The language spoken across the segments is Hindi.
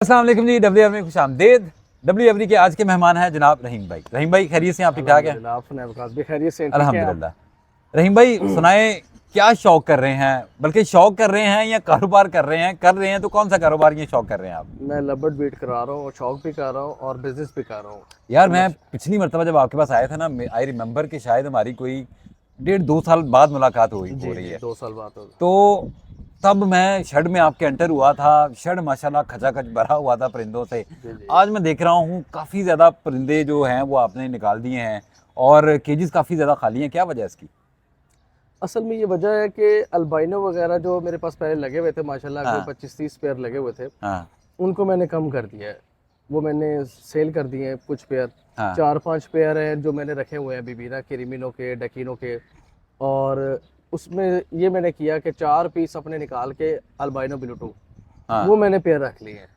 अस्सलाम वालेकुम जी। WF में खुशामदीद। WF के आज के मेहमान हैं जनाब रहीम भाई। रहीम भाई खैरियत से, आप ठीक ठाक हैं? आप सुनाए वकास भी खैरियत से? ठीक है अल्हम्दुलिल्लाह। रहीम भाई सुनाए, क्या शौक कर रहे हैं, बल्कि शौक कर रहे हैं या कारोबार कर रहे हैं तो कौन सा कारोबार ये शौक कर रहे हैं आप? मैं लबट बीट करा रहा हूँ, शौक भी कर रहा हूँ और बिजनेस भी कर रहा हूँ। यार मैं पिछली मरतबा जब आपके पास आया था ना, आई रिमेंबर कि शायद हमारी कोई 1.5-2 साल बाद मुलाकात हो जी रही जी है। 2 साल बाद हो गए। तो तब मैं शेड में आपके एंटर हुआ था। शेड माशाल्लाह खचाखच भरा हुआ था परिंदों से। जी जी। आज मैं देख रहा हूँ काफ़ी ज़्यादा परिंदे जो हैं वो आपने निकाल दिए हैं और केजेस काफ़ी ज़्यादा खाली हैं। क्या वजह है इसकी? असल में ये वजह है कि अल्बाइनो वगैरह जो मेरे पास पहले लगे हुए थे माशाल्लाह के हाँ 25-30 पेयर लगे हुए थे, हाँ उनको मैंने कम कर दिया है। वो मैंने सेल कर दिए हैं कुछ पेयर। हाँ 4-5 पेयर हैं जो मैंने रखे हुए हैं बिबीना किरीमिनो के, डकीनो के। और उसमें ये मैंने किया कि 4 पीस अपने निकाल के अल्बाइनो ब्लूटूथ हाँ वो मैंने पेयर रख लिए हैं।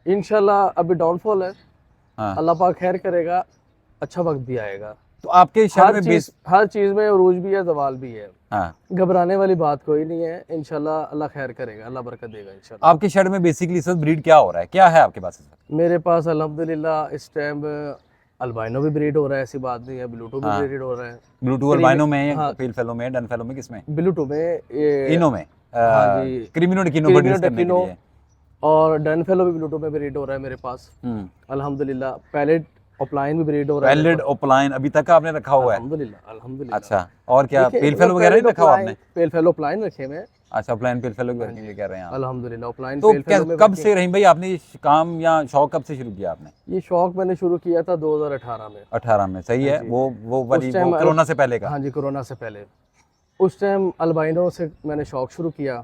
इंशाल्लाह अभी डाउनफॉल है, हाँ। अल्लाह पाक खैर करेगा, अच्छा वक्त भी आएगा। तो आपके शेड में बेस। हर चीज़ में उरूज भी है, जवाल भी है। हाँ, घबराने वाली बात कोई नहीं है, इंशाल्लाह अल्लाह खैर करेगा, अल्लाह बरकत देगा इंशाल्लाह। आपके शेड में बेसिकली इस वक्त ब्रीड क्या हो रहा है, क्या है आपके पास इस वक्त? मेरे पास अल्हम्दुलिल्लाह इस टाइम अल्बाइनो भी ब्रीड हो रहा है, ऐसी बात नहीं है, ब्लूटूथ भी हाँ, ब्रीड हो रहा है। ब्लूटूथ क्रीमी अल्बाइनो में या हाँ, पील फेलो में, डन फेलो में, किसमें? ब्लूटूथ में ये इनो में हाँ जी, क्रीमिनो डिकिनो क्रीमिनो प्रोड्यूस करने के डकिनो लिए। और डन फेलो भी ब्लूटूथ में ब्रीड हो रहा है मेरे पास अल्हम्दुलिल्लाह। पैलेट ऑफलाइन भी ब्रीड हो रहा है मेरे पैलेट पास ओपलाइन अभी तक आपने रखा हुआ है? अल्हम्दुलिल्लाह अल्हम्दुलिल्लाह। अच्छा, और क्या देखिए पेल मतलब फेलो वगैरह नहीं रखा हुआ आपने? पेल फेलो ऑफलाइन रखे हुए हैं। अच्छा, ऑफलाइन पेल फेलो की हाँ वर्किंग जी भी कर रहे हैं आप? अल्हम्दुलिल्लाह ऑफलाइन तो पेल क्या फेलो में कब वर्किंग। से रहीम भाई आपने ये काम या शौक कब से शुरू किया आपने? ये शौक मैंने शुरू किया था 2018 में। 18 में, सही हाँ है। जी वो उस वाली वो टाइम कोरोना से पहले का? हाँ जी कोरोना से पहले। उस टाइम अल्बाइनो से मैंने शौक शुरू किया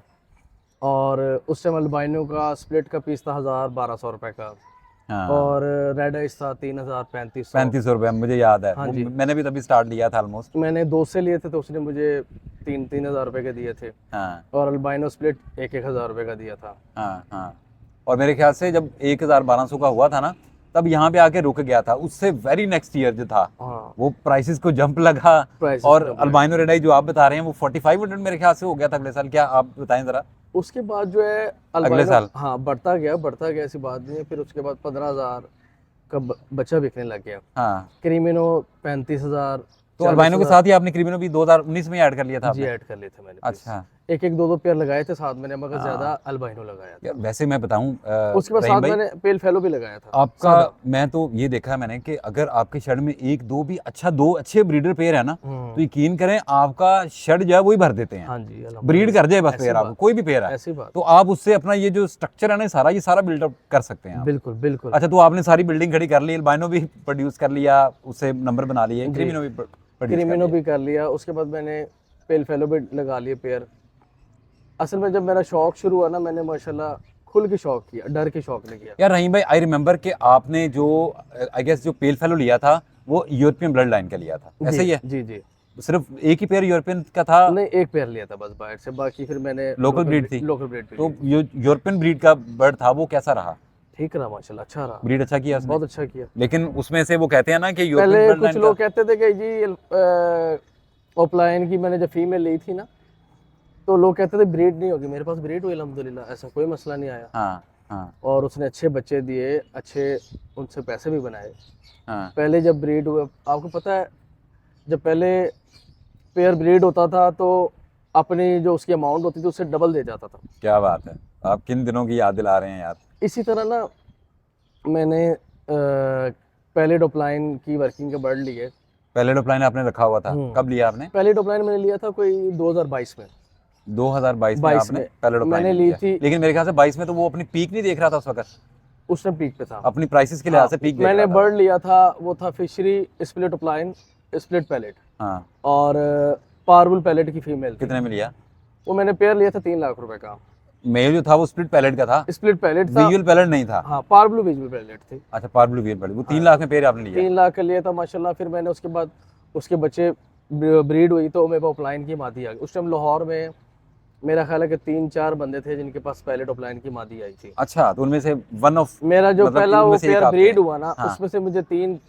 और उस टाइम अल्बाइनो का स्प्लिट का पीस था 1000-1200 रुपए का हाँ, और रेड आइस था 3000-3500। 3500 रुपये मुझे याद है, हाँ वो जी मैंने भी तभी स्टार्ट लिया था ऑलमोस्ट। मैंने 2 से लिए थे तो उसने मुझे 3-3000 रुपए के दिए थे हाँ और अल्बाइनो स्प्लिट 1-1000 रुपए का दिया था। हाँ हाँ। और मेरे ख्याल से जब 1200 का हुआ था ना, तब यहाँ पे आके रुक गया था। उससे वेरी नेक्स्ट ईयर जो था, हाँ वो प्राइसेस को जंप लगा। प्राइसेस और जब लगे अल्बाइनो रेड आई जो आप बता रहे हैं वो 4500 मेरे ख्याल से हो गया था अगले साल। क्या आप बताएं ज़रा? उसके बाद जो है अगले अल्बाइनो साल? हाँ बढ़ता गया ऐसी बात नहीं है। फिर उसके बाद 15,000 का बच्चा बिकने लग गया। हाँ, क्रीमिनो 35,000 तो अल्बाइनो के 40,000 साथ ही आपने क्रीमिनो भी 2019 में ऐड कर लिया था जी आपने? ऐड कर लिए थे मैंने पीस। अच्छा। एक एक दो दो पेयर लगाए थे साथ मैंने, मगर ज्यादा हाँ अल्बाइनो लगाया यार, था। वैसे मैं बताऊं उसके बाद रहीम साथ भाई, मैंने पेल फेलो भी लगाया था आपका सादा। मैं तो ये देखा है मैंने कि अगर आपके शेड में एक दो भी दो अच्छे ब्रीडर पेयर है ना, तो यकीन करें आपका शेड जो है वही भर देते हैं। हाँ जी ब्रीड अल्हम्दुलिल्लाह। कर जाए बस ऐसी पेयर, आपको बात कोई भी पेयर है ऐसी बात तो आप उससे अपना ये जो स्ट्रक्चर है ना ये सारा बिल्डअप कर सकते हैं आप। बिल्कुल बिल्कुल। अच्छा, तो आपने सारी बिल्डिंग खड़ी कर ली, अल्बाइनो भी प्रोड्यूस कर लिया, उससे नंबर बना लिए, जी क्रीमिनो भी प्रोड्यूस कर क्रीमिनो लिया। भी कर लिया। उसके बाद मैंने पेल फेलो भी लगा लिए पेयर। असल में जब मेरा शौक शुरू हुआ ना, मैंने माशाल्लाह खुल के शौक किया, डर के शौक नहीं किया। यार रहीम भाई, आई रिमेंबर कि आपने जो आई गेस जो पेल फेलो लिया था वो यूरोपियन ब्लड लाइन का लिया था, ऐसा जी ही है? जी जी। सिर्फ एक ही पेयर यूरोपियन का था? नहीं एक पेयर लिया था बस बाहर से, बाकी फिर मैंने लोकल ब्रीड थी? लोकल ब्रीड भी तो ली थी। यूरोपियन ब्रीड का बर्ड था, वो कैसा रहा? ठीक रहा माशाल्लाह, अच्छा रहा, ब्रीड अच्छा किया उसने? बहुत अच्छा किया। लेकिन उसमें से वो कहते हैं ना कि यूरोपियन पहले ब्लड कुछ लाइन का। लोग कहते थे कि जी ओपलाइन की मैंने जब फीमेल ली थी ना, तो लोग कहते थे ब्रीड नहीं होगी। मेरे पास ब्रीड हुई अल्हम्दुलिल्लाह, ऐसा कोई मसला नहीं आया। हाँ हाँ और उसने अच्छे बच्चे दिए, अच्छे उनसे पैसे भी बनाए। हाँ। पहले जब ब्रीड हुए, आपको पता है, जब पहले पेयर ब्रीड होता था तो अपनी जो उसकी अमाउंट होती थी उससे डबल दे जाता था। क्या बात है, आप किन दिनों की याद दिला रहे हैं यार। इसी तरह ना मैंने पहले डोपलाइन की वर्किंग के बर्ड लिए। पहले डोपलाइन आपने रखा हुआ था, कब लिया आपने? पहले डोपलाइन मैंने लिया था कोई 2022 में। 2022 में 22 आपने में पहले डोपलाइन मैंने ली लिया? थी। लेकिन मेरे ख्याल से 22 में तो वो अपनी पीक नहीं देख रहा था उस वक्त, उस टाइम पीक पे था। अपनी प्राइसेस के हाँ लिहाज से पीक देख मैंने रहा था बर्ड वो। लिया था, वो था फिशरी स्प्लिट डोपलाइन स्प्लिट पैलेट हाँ। और पारबुल पैलेट की फीमेल थी। कितने में लिया? वो मैंने पेयर लिया था 3 लाख रुपए का। मेल जो था वो स्प्लिट पैलेट का था, स्प्लिट पैलेट था। विजुअल पैलेट नहीं था? हाँ पारब्लू विजुअल पैलेट थी। अच्छा, पार्बलू विजुअल पैलेट, वो 3 हाँ लाख में पेयर आपने लिया? 3 लाख का लिया था माशाल्लाह। फिर मैंने उसके बाद उसके बच्चे ब्रीड हुई तो मेरे पास ऑफलाइन की मादी आ गई। उस टाइम लाहौर में मेरा ख्याल है कि 3-4 बंदे थे जिनके पास पहले ऑफलाइन की मादी आई थी। अच्छा, तो उनमें से वन ऑफ मेरा जो मतलब पहला इनमें वो से एक पेयर आप थे? ब्रीड हुआ ना, हाँ उसमें से मुझे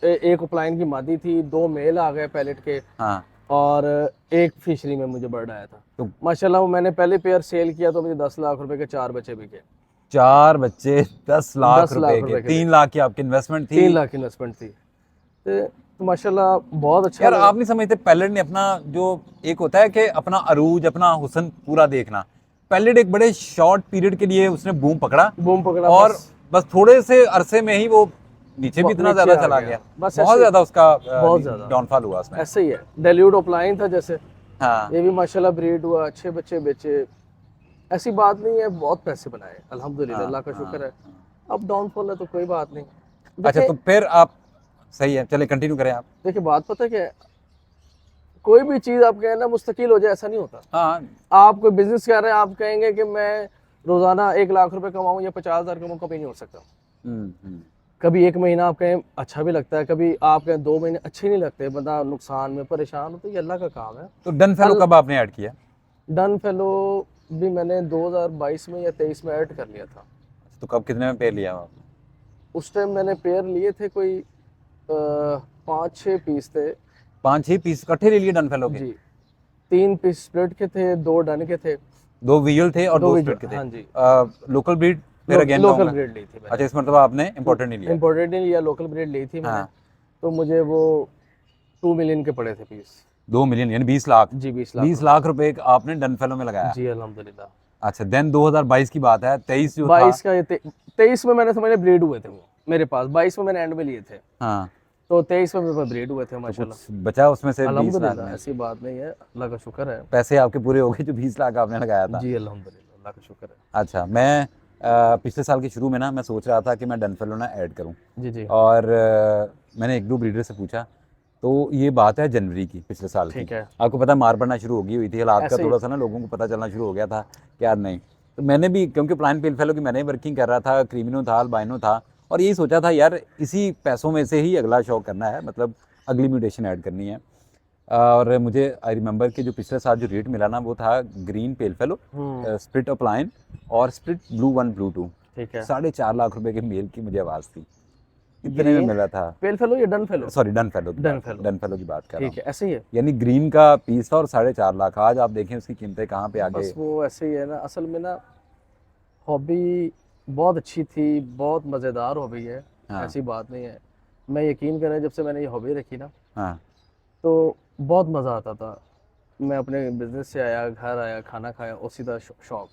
एक ऑफलाइन की मादी थी, 2 मेल आ गए पैलेट के हाँ। और एक फिशरी में मुझे बर्ड आया था। तो माशाल्लाह वो मैंने पहले पेयर सेल किया तो मुझे 10 लाख रुपए के 4 बच्चे बिके। 4 बच्चे 10 लाख 10 लाख रुपए रुपए के, के 3 लाख की आपकी इन्वेस्टमेंट थी। 3 लाख की इन्वेस्टमेंट थी। तो माशाल्लाह बहुत अच्छा यार लगा। आप नहीं समझते, पैलेट ने अपना जो एक होता है कि अपना अरूज, अपना हुस्न पूरा देखना, पैलेट एक बड़े शॉर्ट पीरियड के लिए उसने बूम पकड़ा बूम पकड़ा, और बस थोड़े से अरसे में ही वो नीचे भी इतना नीचे ज्यादा आ चला गया। गया, बस बहुत ऐसे- ज्यादा उसका बहुत ज्यादा। डाउनफॉल हुआ उसमें। ऐसे ही है। डेल्यूड ऑफलाइन था जैसे, हाँ ये भी माशाल्लाह ब्रीड हुआ, अच्छे बच्चे बेचे, ऐसी बात नहीं है, बहुत पैसे बनाए अल्हम्दुलिल्लाह, हाँ, अल्लाह का हाँ, शुक्र है। हाँ। अब डाउनफॉल है तो कोई बात नहीं। अच्छा, देखिए तो फिर आप, सही है, चले कंटिन्यू करें आप। देखिए बात पता है क्या है, कोई भी चीज़ आप कहें ना मुस्तकिल हो जाए, ऐसा नहीं होता। हाँ आप कोई बिजनेस कर रहे हैं, आप कहेंगे कि मैं रोजाना 1 लाख रुपए कमाऊं या 50,000 कमाऊं, कभी नहीं हो सकता। हम्म। कभी एक महीना आप कहें अच्छा भी लगता है, कभी आप कहें 2 महीने अच्छे नहीं लगते, बंदा नुकसान में परेशान हो, तो ये अल्लाह का काम है। तो डन फेलो कब आपने ऐड किया? डन फेलो भी मैंने 2022 में या 23 में ऐड कर लिया था। तो कब कितने में पे लिया आपने? उस टाइम मैंने पेयर लिए थे कोई 5-6 पीस थे 5-6 पीस इकट्ठे ले लिए डन फेलो के? जी। 3 पीस स्प्लिट के थे, 2 डन के थे, 2 विजुअल थे और 2 2 स्प्लिट के थे। हाँ जी। लोकल ब्रीड फिर अगेन लोकल ब्रीड ली थी मैंने। अच्छा, इस मरतबा आपने इम्पोर्टेड नहीं लिया? इम्पोर्टेड नहीं लिया, लोकल ब्रीड ली थी मैंने। हाँ। तो मुझे वो 2 मिलियन के पड़े थे पीस। 2 मिलियन यानी 20 लाख? जी 20 लाख 20 लाख रुपए आपने डन फेलो में लगाया? जी अल्हम्दुलिल्लाह। अच्छा, देन 2022 की बात है, 23 जो था। 22 का ये 23 में मैंने समझ ब्रीड हुए थे वो मेरे पास, 22 में मैंने एंड में लिए थे, हाँ, तो 23 में मेरे पास ब्रीड हुए थे माशाल्लाह। कुछ बचा उसमें से 20 लाख अल्हम्दुलिल्लाह, में? ऐसी बात नहीं है, अल्लाह का शुक्र है। पैसे आपके पूरे हो गए जो 20 लाख आपने लगाया था? जी अल्हम्दुलिल्लाह, अल्लाह का शुक्र है। अच्छा, मैं पिछले साल के शुरू में ना मैं सोच रहा था कि मैं डन फेलो ना ऐड करूं, जी जी और मैंने 1-2 ब्रीडर से पूछा, तो ये बात है जनवरी की पिछले साल की। ठीक है। आपको पता है मार पड़ना शुरू हो गई हुई थी, हालात का ऐसे ही। थोड़ा सा ना लोगों को पता चलना शुरू हो गया था कि यार नहीं। तो मैंने भी, क्योंकि प्लान पेल फेलो की मैंने वर्किंग कर रहा था, क्रीमिनो था, अल्बाइनो था, और यही सोचा था यार इसी पैसों में से ही अगला शौक करना है, मतलब अगली म्यूटेशन ऐड करनी है। और मुझे आई रिमेंबर कि जो पिछले साल जो रेट मिला ना वो था ग्रीन पेल फेलो, स्प्लिट अपलाइन और स्प्लिट ब्लू 1 ब्लू 2, ठीक है। 4.5 लाख रुपए के मेल की मुझे आवाज़ थी, इतने में ग्रीन मिला था। पेल फेलो या done fellow? Sorry, done fellow की डन बात- फेलो। डन फेलो की बात कर रहा ठीक है, ऐसे ही है। हूँ। यानी ग्रीन का पीस था और 4.5 लाख। आज आप देखें उसकी कीमतें कहाँ पे आगे। बस वो ऐसे ही है ना, असल में ना हॉबी बहुत अच्छी थी, बहुत मज़ेदार हॉबी है, हाँ। ऐसी बात नहीं है। मैं यकीन करें, जब से मैंने ये हॉबी रखी ना, हाँ तो बहुत मज़ा आता था। मैं अपने बिजनेस से आया, घर आया, खाना खाया और सीधा शौक,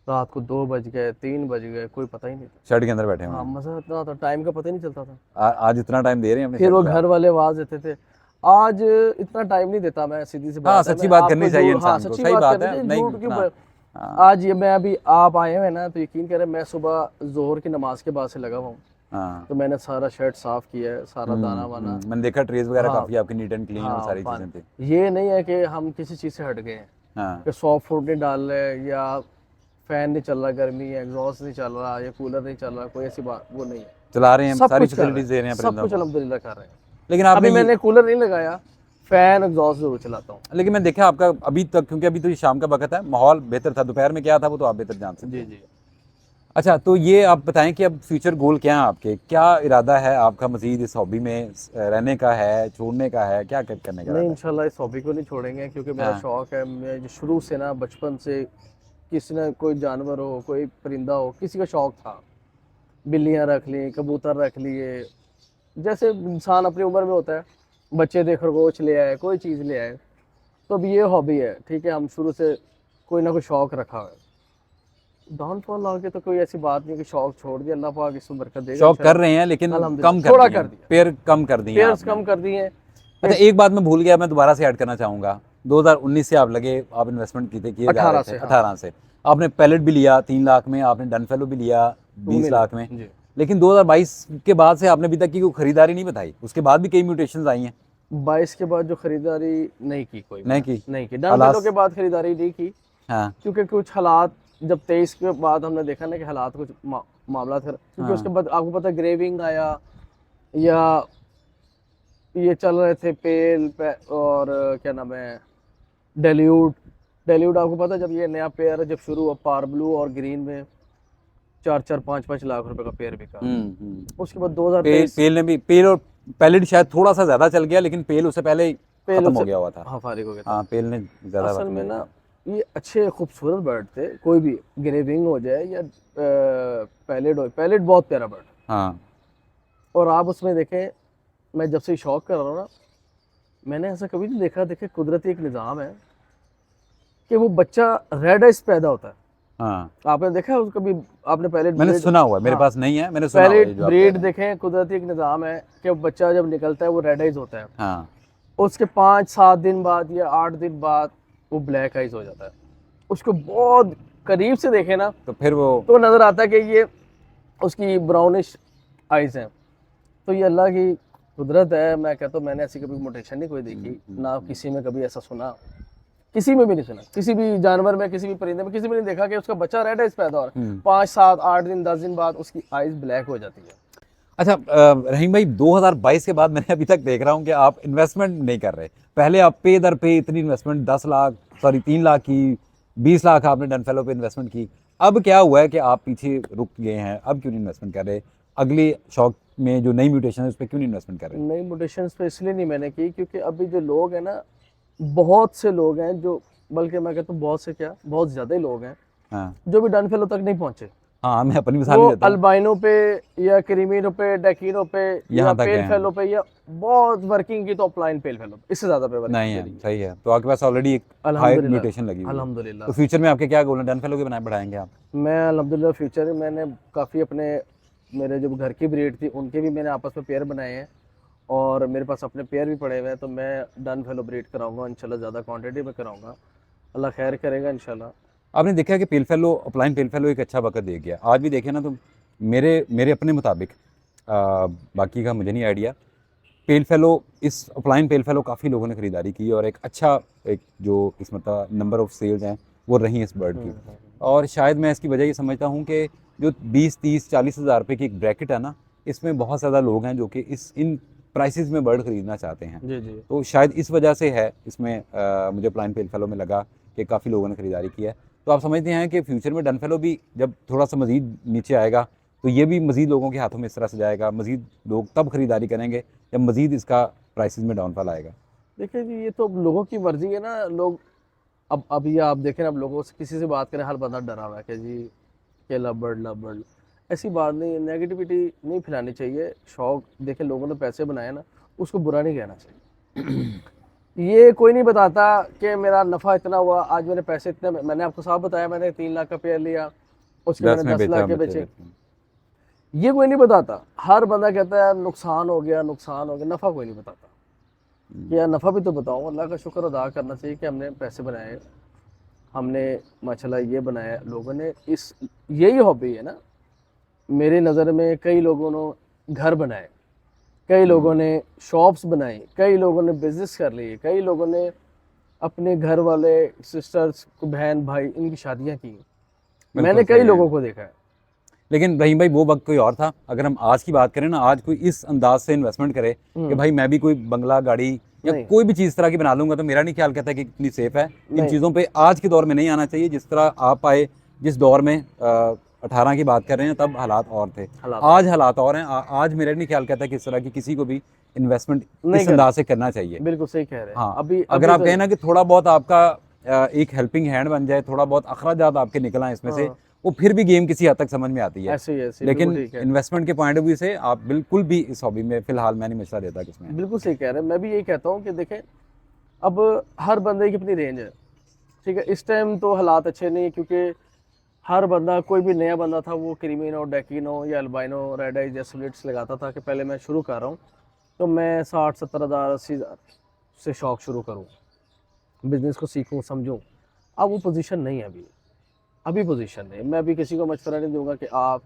रात को 2 बज गए, 3 बज गए, कोई पता ही नहीं था। शर्ट के अंदर बैठे हाँ, हुए मज़ा इतना आता, टाइम का पता ही नहीं चलता था। आज इतना टाइम दे रहे हैं अपने फिर वो शर्ट पे घर वाले आवाज़ देते थे, आज इतना टाइम नहीं देता मैं, सीधी सी हाँ, बात है। सच्ची मैं बात आपको करनी चाहिए झूठ- हाँ, इंसान को, सच्ची सही बात बात करनी है, चाहिए, नहीं झूठ क्यों इतना। आज ये मैं अभी आप आए हुए ना, तो यकीन करें मैं सुबह जोहर की नमाज के बाद से लगा हुआ हूँ। हाँ, तो मैंने सारा शर्ट साफ किया है, सारा दाना वाना। मैंने देखा ट्रेस वगैरह हाँ। काफ़ी आपकी नीट एंड क्लीन और सारी चीज़ें थी। ये नहीं है कि हम किसी चीज़ से हट गए हैं, हाँ, कि सॉफ्ट फूड नहीं डाल रहे, या फैन नहीं चल रहा, गर्मी है, एग्जॉस्ट नहीं चल रहा, या कूलर नहीं चल रहा, कोई ऐसी बात वो नहीं है। चला रहे हैं, सब सारी कुछ कर रहे फैसिलिटीज दे रहे हैं सब परिंदों कुछ को। अल्हम्दुलिल्लाह कर रहे हैं। लेकिन आपने अभी मैंने कूलर नहीं लगाया, फैन एग्जॉस्ट जरूर चलाता हूँ। लेकिन मैं देखा आपका अभी तक, क्योंकि अभी तो ये शाम का वक्त है, माहौल बेहतर था, दोपहर में क्या था वो तो आप बेहतर जान सकते जी हैं। जी। अच्छा, तो ये आप बताएं कि अब फ्यूचर गोल क्या है आपके, क्या इरादा है आपका मजीद इस हॉबी में रहने का है, छोड़ने का है, क्या करने का नहीं, इरादा है? इंशाल्लाह इस हॉबी को नहीं छोड़ेंगे, क्योंकि मेरा हाँ। शौक है। मैं जो शुरू से ना, बचपन से, किसी ना कोई जानवर हो, कोई परिंदा हो, किसी का शौक था। बिल्लियाँ रख ली, कबूतर रख लिए, जैसे इंसान अपनी उम्र में होता है, बच्चे थे खरगोश ले आए, कोई चीज़ ले आए। तो अब ये हॉबी है, ठीक है, हम शुरू से कोई ना कोई शौक रखा है। डाउनफॉल आगे तो कोई ऐसी बात नहीं कि शौक छोड़ दिया, अल्लाह पाक इसमें बरकत देगा। शौक कर रहे हैं लेकिन अल्हम्दुलिल्लाह, कम थोड़ा कर कर दिए, दिया। पेयर कम कर दिए पेयर्स आपने। कम कर दिए। अच्छा, एक बात मैं भूल गया, मैं दोबारा से ऐड करना चाहूँगा। 2019 से आप लगे, आप इन्वेस्टमेंट किए जा 18 रहे से, थे, हाँ। 18 से आपने पैलेट भी लिया 3 लाख में, आपने डन फेलो भी लिया 20 लाख में, जी। लेकिन 2022 के बाद से आपने अभी तक की कोई खरीदारी नहीं बताई। उसके बाद भी कई म्यूटेशंस आई हैं। 22 के बाद जो खरीदारी नहीं की, कोई नहीं की? नहीं की। डन हालात- फेलो के बाद खरीदारी नहीं की, हाँ क्योंकि कुछ हालात, जब 23 के बाद हमने देखा ना कि हालात कुछ मामला थे, क्योंकि हाँ। उसके बाद आपको पता है ग्रेविंग आया, या ये चल रहे थे और क्या नाम है, डेल्यूड आपको पता है, जब ये नया पेयर जब शुरू हुआ, पार ब्लू और ग्रीन में 4-4, 5-5 लाख रुपए का पेयर बिका। उसके बाद 2023 पेल ने भी, पेल और पैलेट शायद थोड़ा सा ज्यादा चल गया, लेकिन पेल उससे पहले ही खत्म हो गया हुआ था। हाँ, फारिग हो गया था। हाँ, पेल ने ज्यादा असल खत्म में हो गया ना था। ये अच्छे खूबसूरत बर्ड थे, कोई भी ग्रे विंग हो जाए या पैलेट हो, पैलेट बहुत प्यारा बर्ड। हाँ और आप उसमें देखें, मैं जब से शौक कर रहा हूँ ना, मैंने ऐसा कभी नहीं देखा। देखे कुदरती एक निज़ाम है कि वो बच्चा रेड आइज पैदा होता है। हाँ, आपने देखा है उसको कभी? आपने पैलेट मैंने ब्रीड, सुना हुआ है, मेरे हाँ, पास नहीं है, मैंने सुना हुआ है पैलेट ये जो आप कह ब्रीड रहे हैं। देखें, कुदरती एक निज़ाम है कि वो बच्चा जब निकलता है वो रेड आइज होता है, हाँ उसके 5-7 दिन बाद या 8 दिन बाद वो ब्लैक आइज हो जाता है। उसको बहुत करीब से देखे ना तो फिर वो तो नज़र आता है कि ये उसकी ब्राउनिश आइज हैं। तो ये अल्लाह की कुदरत है। मैं कहता हूँ मैंने ऐसी कभी मोटेशन नहीं कोई देखी, ना किसी में कभी ऐसा सुना, किसी में भी नहीं सुना, किसी भी जानवर में, किसी भी परिंदे में, किसी में नहीं देखा कि उसका बच्चा रेड आइज पैदा हो रहा है, 5-7-8 दिन 10 दिन बाद उसकी आइज ब्लैक हो जाती है। अच्छा रहीम भाई, 2022 के बाद मैंने अभी तक देख रहा हूँ कि आप इन्वेस्टमेंट नहीं कर रहे। पहले आप पे दर पे इतनी इन्वेस्टमेंट 10 लाख, सॉरी 3 लाख की, 20 लाख आपने डनफेलो पे इन्वेस्टमेंट की। अब क्या हुआ है कि आप पीछे रुक गए हैं? अब क्यों नहीं इन्वेस्टमेंट कर रहे? अगले शौक में जो नई म्यूटेशन है उस पर क्यों नहीं इन्वेस्टमेंट कर रहे? नई मोटेशंस पे इसलिए नहीं मैंने की क्योंकि अभी जो लोग हैं ना, बहुत से लोग हैं जो, बल्कि मैं कहता हूँ बहुत से क्या, बहुत ज़्यादा ही लोग हैं हाँ जो भी डन फेलो तक नहीं पहुंचे। हाँ, मैं अपनी मिसाल वो ही देता हूँ। अल्बाइनो पे या क्रीमिनो पे, डेकिनो पे या यहाँ तक पेल हैं। फेलो पे, या बहुत वर्किंग की तो अपलाइन पेल फेलो पे, इससे ज़्यादा पे नहीं वर्किंग है, करी है। सही है। तो आपके पास ऑलरेडी एक हाई अल्हम्दुलिल्लाह, म्यूटेशन लगी हुई है। अल्हम्दुलिल्लाह। तो फ्यूचर में आपके क्या गोल हैं? डनफेलो के बनाए बढ़ाएंगे आप? मैं अल्हम्दुलिल्लाह फ्यूचर में मैंने काफ़ी अपने, मेरे जो घर की ब्रीड थी उनके भी मैंने आपस में पेयर बनाए हैं, और मेरे पास अपने पेयर भी पड़े हुए हैं। तो मैं डन फेलो ब्रीड कराऊंगा इंशाल्लाह, ज़्यादा क्वांटिटी में कराऊंगा, अल्लाह खैर करेगा इंशाल्लाह। आपने देखा है कि पेल फेलो, अपलाइन पेल फेलो एक अच्छा वक्त दे गया। आज भी देखे ना तो मेरे मेरे अपने मुताबिक, बाकी का मुझे नहीं आइडिया, पेल फेलो, इस अपलाइन पेल फेलो काफ़ी लोगों ने ख़रीदारी की और एक अच्छा, एक जो इस मतलब नंबर ऑफ़ सेल्स हैं वो रही इस बर्ड की। और शायद मैं इसकी वजह ये समझता हूँ कि जो 20-30-40 हज़ार रुपये की एक ब्रैकेट है ना, इसमें बहुत ज़्यादा लोग हैं जो कि इन प्राइसेस में बर्ड ख़रीदना चाहते हैं। जी जी। तो शायद इस वजह से है इसमें, मुझे अपलाइन पेल फेलो में लगा कि काफ़ी लोगों ने ख़रीदारी की है। तो आप समझते हैं कि फ्यूचर में डन फेलो भी जब थोड़ा सा मज़ीद नीचे आएगा तो ये भी मज़ीद लोगों के हाथों में इस तरह से जाएगा, मज़ीद लोग तब ख़रीदारी करेंगे जब मज़ीद इसका प्राइसेस में डाउनफॉल आएगा। देखिए जी, ये तो अब लोगों की मर्जी है ना। लोग अब अभी आप देखें, अब लोगों से किसी से बात करें हर बंदा डरा हुआ है कि जी के लव बर्ड। ऐसी बात नहीं, नेगेटिविटी नहीं फैलानी चाहिए। शौक देखें, लोगों ने पैसे बनाए ना, उसको बुरा नहीं कहना चाहिए। ये कोई नहीं बताता कि मेरा नफ़ा इतना हुआ, आज मेरे पैसे इतने, मैंने आपको साफ बताया, मैंने 3 लाख का पेयर लिया, उसके 10 मैंने में 10 लाख बेचा, के बचे बेचे। बेचे। ये कोई नहीं बताता। हर बंदा कहता है नुकसान हो गया, नुकसान हो गया, नफ़ा कोई नहीं बताता कि यार नफ़ा भी तो बताओ। अल्लाह का शुक्र अदा करना चाहिए कि हमने पैसे बनाए, हमने माशाल्लाह ये बनाया। लोगों ने इस, यही हॉबी है ना। मेरे नज़र में कई लोगों ने घर बनाए, कई लोगों ने शॉप्स बनाई, कई लोगों ने बिजनेस कर लिए, कई लोगों ने अपने घर वाले सिस्टर्स, बहन भाई, इनकी शादियां की। मैंने कई सही है। लोगों को देखा है। लेकिन रहीम भाई, वो वक्त कोई और था। अगर हम आज की बात करें ना, आज कोई इस अंदाज से इन्वेस्टमेंट करे कि भाई मैं भी कोई बंगला, गाड़ी या नहीं। कोई भी चीज़ तरह की बना लूंगा, तो मेरा नहीं ख्याल कहता कि कितनी सेफ है। इन नहीं। चीज़ों पे आज के दौर में नहीं आना चाहिए। जिस तरह आप आए, जिस दौर में 18 की बात कर रहे हैं, तब हालात और थे, आज हालात और हैं। आज मेरा नहीं ख्याल कहता कि इस तरह की किसी को भी इन्वेस्टमेंट इस अंदाज से करना चाहिए। बिल्कुल सही कह रहे हैं। हाँ, अभी अगर आप तो कहें ना कि थोड़ा बहुत आपका एक हेल्पिंग हैंड बन जाए, थोड़ा बहुत अखराजात आपके निकल आए इसमें से, वो फिर भी गेम किसी हद तक समझ में आती है। ऐसे ही ऐसे, लेकिन बिल्कुल ठीक है। इन्वेस्टमेंट के पॉइंट ऑफ व्यू से आप बिल्कुल भी इस हॉबी में, फिलहाल मैं नहीं मशवरा देता किसमें। बिल्कुल सही कह रहे हैं। मैं भी यही कहता हूँ कि देखें, अब हर बंदे की अपनी रेंज है, ठीक है। इस टाइम तो हालात अच्छे नहीं है क्योंकि हर बंदा, कोई भी नया बंदा था वो क्रीमिनो, डेकिनो या अल्बाइनो, रेड आइज या स्लिट्स लगाता था कि पहले मैं शुरू कर रहा हूँ तो मैं 60-70 हज़ार 80 हज़ार से शौक शुरू करूँ, बिजनेस को सीखूँ, समझूँ। अब वो पोजीशन नहीं है अभी पोजीशन नहीं। मैं अभी किसी को मशवरा नहीं दूंगा कि आप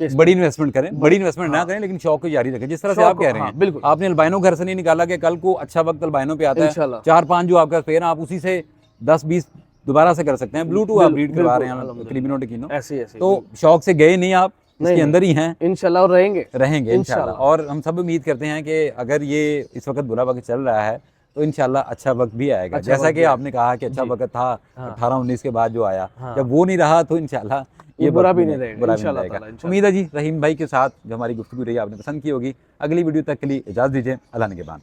बड़ी इन्वेस्टमेंट करें, बड़ी इन्वेस्टमेंट ना करें, लेकिन शौक को जारी रखें। जिस तरह से आप कह रहे हैं, बिल्कुल। आपने अल्बाइनो घर से नहीं निकाला कि कल को अच्छा वक्त अल्बाइनो पे आता है, इंशाल्लाह 4-5 जो आपका पेयर, आप उसी से 10-20 दोबारा से कर सकते हैं। ब्लू टू आप ब्रीड करवा रहे हैं, क्रीमिनो, डेकिनो, ऐसे ऐसे। तो शौक से गए नहीं आप, इसके अंदर ही हैं इंशाल्लाह, रहेंगे इंशाल्लाह। और हम सब उम्मीद करते हैं कि अगर ये इस वक्त बुरा वक्त चल रहा है तो इंशाल्लाह अच्छा वक्त भी आएगा। जैसा कि आपने कहा कि अच्छा वक्त था 18-19 के बाद जो आया, जब वो नहीं रहा तो इंशाल्लाह ये बुरा भी नहीं रहेगा, बुरा भी नहीं रहेगा। उम्मीद है जी रहीम भाई के साथ जो हमारी गुफ्तगू रही आपने पसंद की होगी। अगली वीडियो तक के लिए इजाज़त दीजिए। अल्लाह निगहबान।